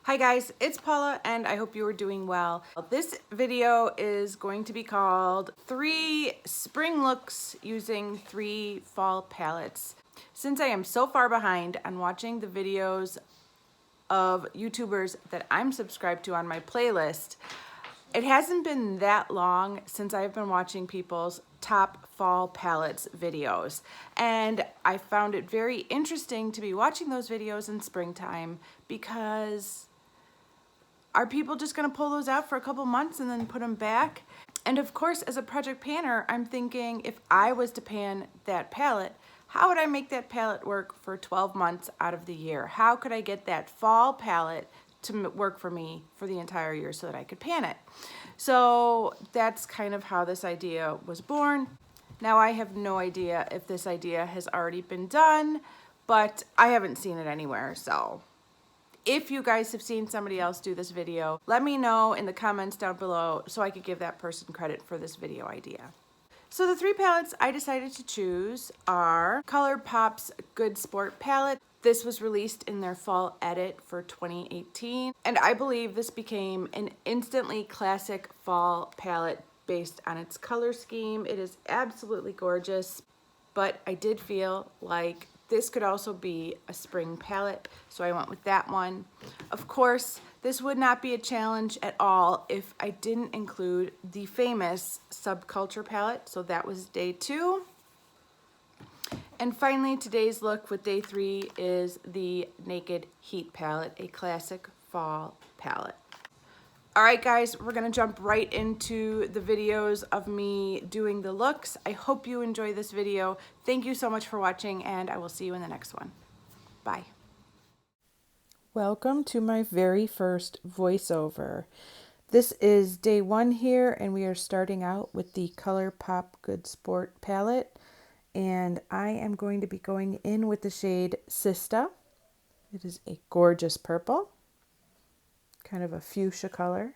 Hi guys, it's Paula and I hope you are doing well. This video is going to be called 3 Spring Looks Using 3 Fall Palettes. Since I am so far behind on watching the videos of YouTubers that I'm subscribed to on my playlist, it hasn't been that long since I've been watching people's top fall palettes videos, and I found it very interesting to be watching those videos in springtime because are people just going to pull those out for a couple months and then put them back? And of course, as a project panner, I'm thinking if I was to pan that palette, how would I make that palette work for 12 months out of the year? How could I get that fall palette to work for me for the entire year so that I could pan it? So that's kind of how this idea was born. Now I have no idea if this idea has already been done, but I haven't seen it anywhere, so if you guys have seen somebody else do this video, let me know in the comments down below so I could give that person credit for this video idea. So the 3 palettes I decided to choose are ColourPop's Good Sport palette. This was released in their fall edit for 2018, and I believe this became an instantly classic fall palette based on its color scheme. It is absolutely gorgeous, but I did feel like this could also be a spring palette, so I went with that one. Of course, this would not be a challenge at all if I didn't include the famous Subculture palette, so that was day 2. And finally, today's look with day 3 is the Naked Heat palette, a classic fall palette. All right, guys, we're gonna jump right into the videos of me doing the looks. I hope you enjoy this video. Thank you so much for watching, and I will see you in the next one. Bye. Welcome to my very first voiceover. This is day 1 here, and we are starting out with the ColourPop Good Sport palette. And I am going to be going in with the shade Sista. It is a gorgeous purple, kind of a fuchsia color.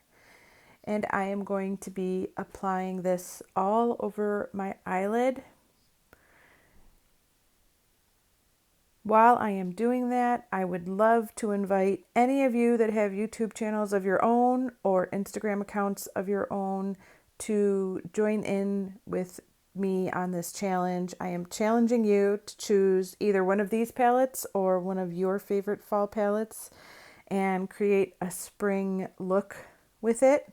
And I am going to be applying this all over my eyelid. While I am doing that, I would love to invite any of you that have YouTube channels of your own or Instagram accounts of your own to join in with me on this challenge. I am challenging you to choose either one of these palettes or one of your favorite fall palettes and create a spring look with it.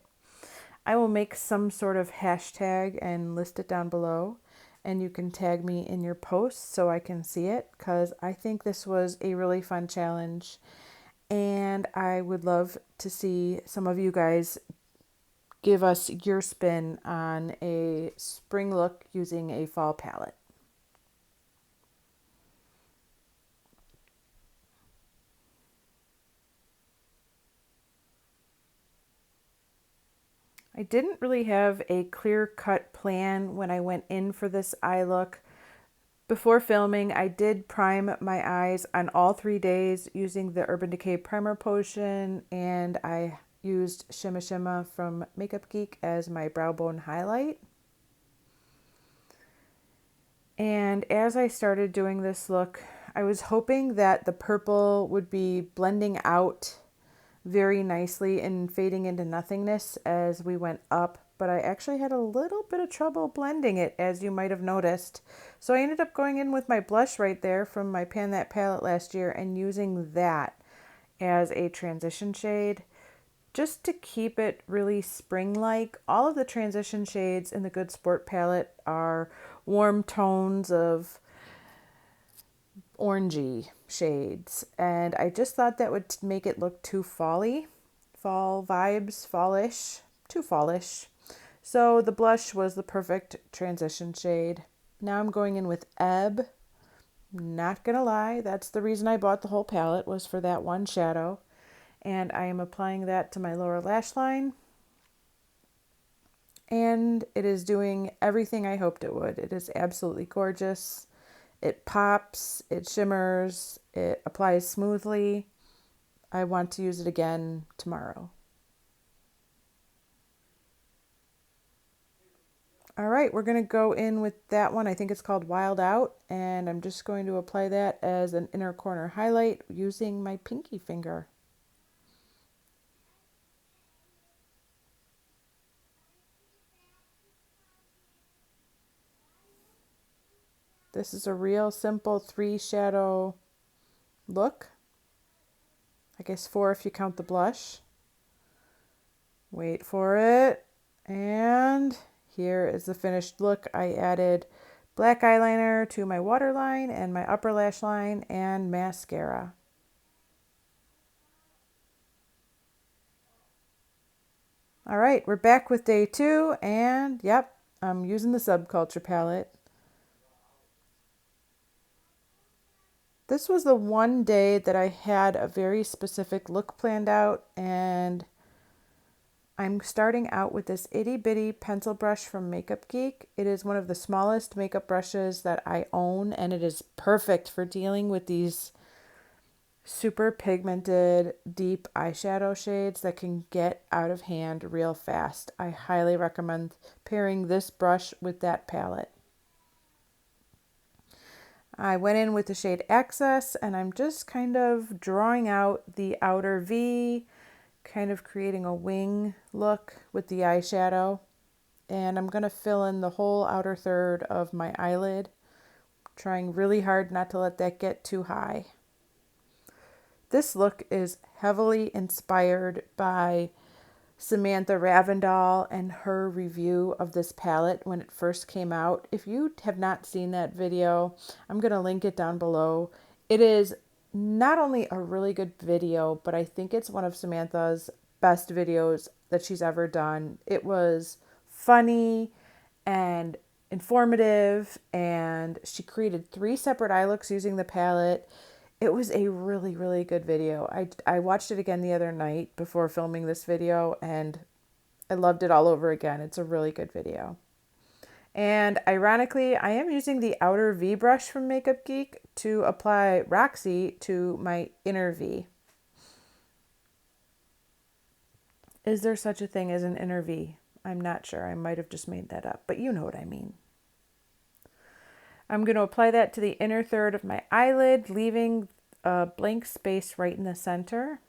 I will make some sort of hashtag and list it down below, and you can tag me in your posts so I can see it, because I think this was a really fun challenge, and I would love to see some of you guys give us your spin on a spring look using a fall palette. I didn't really have a clear-cut plan when I went in for this eye look. Before filming, I did prime my eyes on all 3 days using the Urban Decay Primer Potion, and I used Shimma Shimma from Makeup Geek as my brow bone highlight. And as I started doing this look, I was hoping that the purple would be blending out very nicely and fading into nothingness as we went up, but I actually had a little bit of trouble blending it, as you might have noticed. So I ended up going in with my blush right there from my Pan That palette last year and using that as a transition shade just to keep it really spring-like. All of the transition shades in the Good Sport palette are warm tones of orangey shades, and I just thought that would make it look too fall-y, fall vibes, fallish, too fallish. So the blush was the perfect transition shade. Now I'm going in with Ebb. Not gonna lie, that's the reason I bought the whole palette, was for that one shadow. And I am applying that to my lower lash line. And it is doing everything I hoped it would. It is absolutely gorgeous. It pops, it shimmers, it applies smoothly. I want to use it again tomorrow. All right, we're going to go in with that one. I think it's called Wild Out, and I'm just going to apply that as an inner corner highlight using my pinky finger. This is a real simple 3 shadow look. I guess 4 if you count the blush. Wait for it. And here is the finished look. I added black eyeliner to my waterline and my upper lash line and mascara. All right, we're back with day 2, and yep, I'm using the Subculture palette. This was the one day that I had a very specific look planned out, and I'm starting out with this itty bitty pencil brush from Makeup Geek. It is one of the smallest makeup brushes that I own, and it is perfect for dealing with these super pigmented deep eyeshadow shades that can get out of hand real fast. I highly recommend pairing this brush with that palette. I went in with the shade Access, and I'm just kind of drawing out the outer V, kind of creating a wing look with the eyeshadow. And I'm going to fill in the whole outer third of my eyelid, trying really hard not to let that get too high. This look is heavily inspired by Samantha Ravndal and her review of this palette when it first came out. If you have not seen that video, I'm going to link it down below. It is not only a really good video, but I think it's one of Samantha's best videos that she's ever done. It was funny and informative, and she created 3 separate eye looks using the palette. It was a really, really good video. I watched it again the other night before filming this video, and I loved it all over again. It's a really good video. And ironically, I am using the outer V brush from Makeup Geek to apply Roxy to my inner V. Is there such a thing as an inner V? I'm not sure. I might have just made that up, but you know what I mean. I'm going to apply that to the inner third of my eyelid, leaving a blank space right in the center.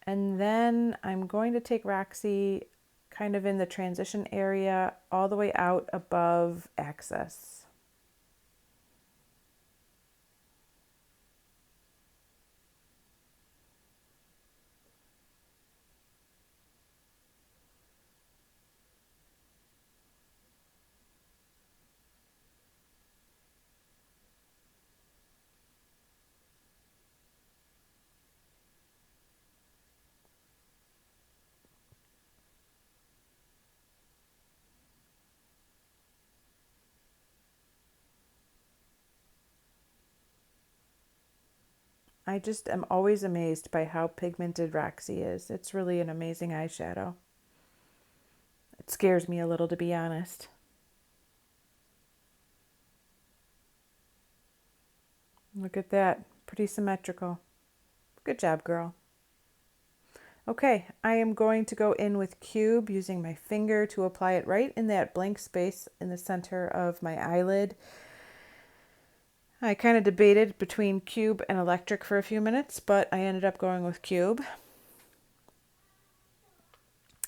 And then I'm going to take Roxy kind of in the transition area all the way out above Access. I just am always amazed by how pigmented Roxy is. It's really an amazing eyeshadow. It scares me a little, to be honest. Look at that. Pretty symmetrical. Good job, girl. Okay, I am going to go in with Cube using my finger to apply it right in that blank space in the center of my eyelid. I kind of debated between Cube and Electric for a few minutes, but I ended up going with Cube.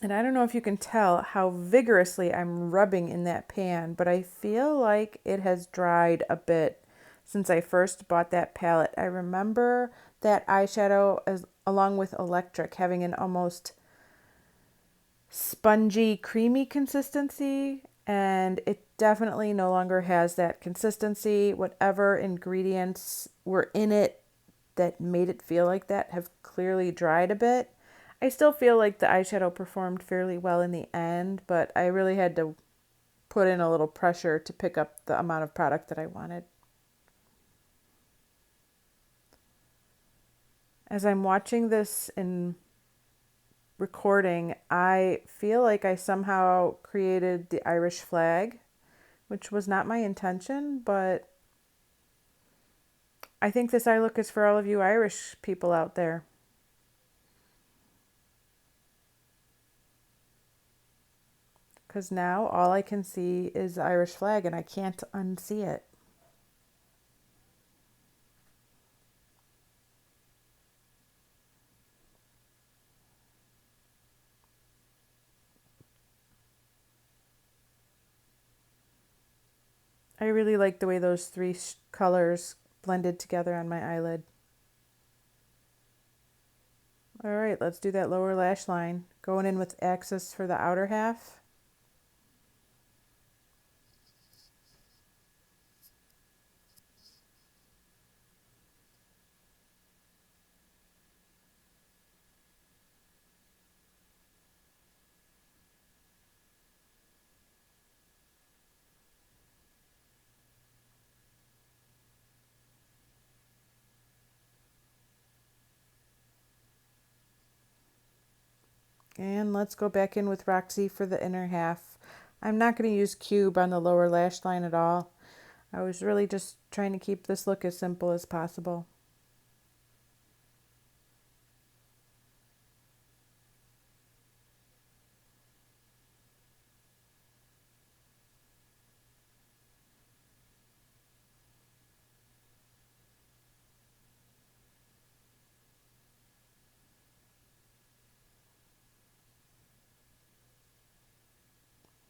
And I don't know if you can tell how vigorously I'm rubbing in that pan, but I feel like it has dried a bit since I first bought that palette. I remember that eyeshadow along with Electric having an almost spongy, creamy consistency, and it definitely no longer has that consistency. Whatever ingredients were in it that made it feel like that have clearly dried a bit. I still feel like the eyeshadow performed fairly well in the end, but I really had to put in a little pressure to pick up the amount of product that I wanted. As I'm watching this in recording, I feel like I somehow created the Irish flag, which was not my intention, but I think this eye look is for all of you Irish people out there. Because now all I can see is the Irish flag and I can't unsee it. I really like the way those three colors blended together on my eyelid. All right, let's do that lower lash line. Going in with Access for the outer half. And let's go back in with Roxy for the inner half. I'm not going to use Cube on the lower lash line at all. I was really just trying to keep this look as simple as possible.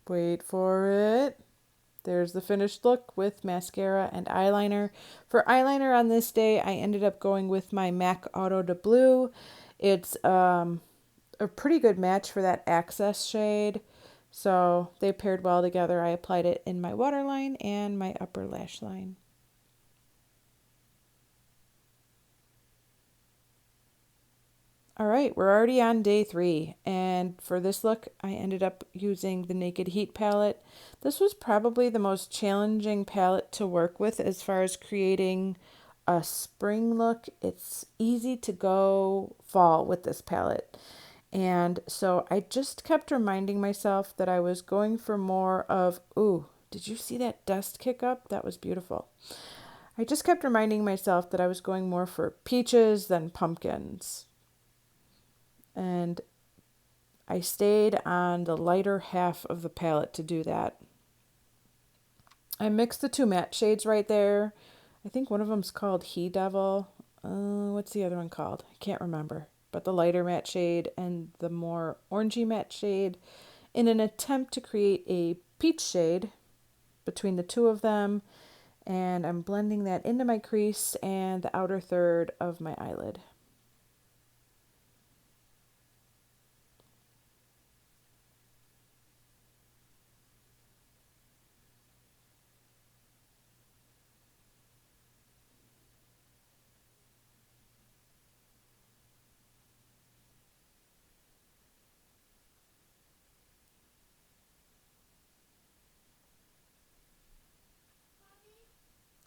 Wait for it. There's the finished look with mascara and eyeliner. For eyeliner on this day, I ended up going with my MAC Auto de Blue. It's a pretty good match for that Access shade. So they paired well together. I applied it in my waterline and my upper lash line. All right, we're already on day 3, and for this look, I ended up using the Naked Heat palette. This was probably the most challenging palette to work with as far as creating a spring look. It's easy to go fall with this palette. And so I just kept reminding myself that I was going for more of, ooh, did you see that dust kick up? That was beautiful. I just kept reminding myself that I was going more for peaches than pumpkins. And I stayed on the lighter half of the palette to do that. I mixed the two matte shades right there. I think one of them's called He Devil. What's the other one called? I can't remember. But the lighter matte shade and the more orangey matte shade in an attempt to create a peach shade between the two of them. And I'm blending that into my crease and the outer third of my eyelid.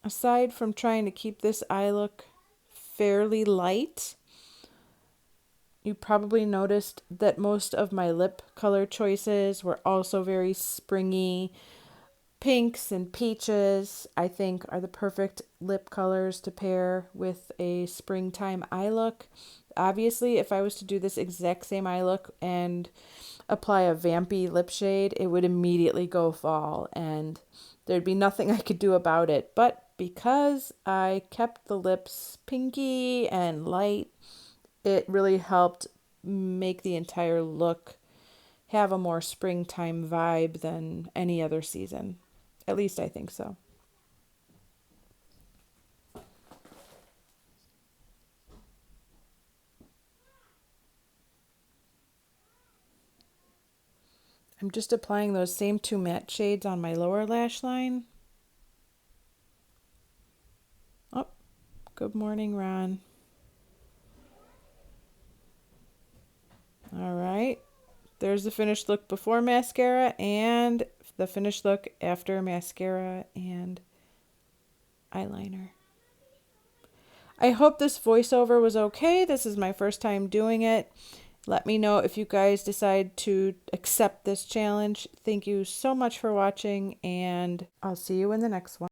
Aside from trying to keep this eye look fairly light, you probably noticed that most of my lip color choices were also very springy. Pinks and peaches, I think, are the perfect lip colors to pair with a springtime eye look. Obviously, if I was to do this exact same eye look and apply a vampy lip shade, it would immediately go fall and there'd be nothing I could do about it. But because I kept the lips pinky and light, it really helped make the entire look have a more springtime vibe than any other season. At least I think so. I'm just applying those same two matte shades on my lower lash line. Oh, good morning, Ron. All right. There's the finished look before mascara and the finished look after mascara and eyeliner. I hope this voiceover was okay. This is my first time doing it. Let me know if you guys decide to accept this challenge. Thank you so much for watching, and I'll see you in the next one.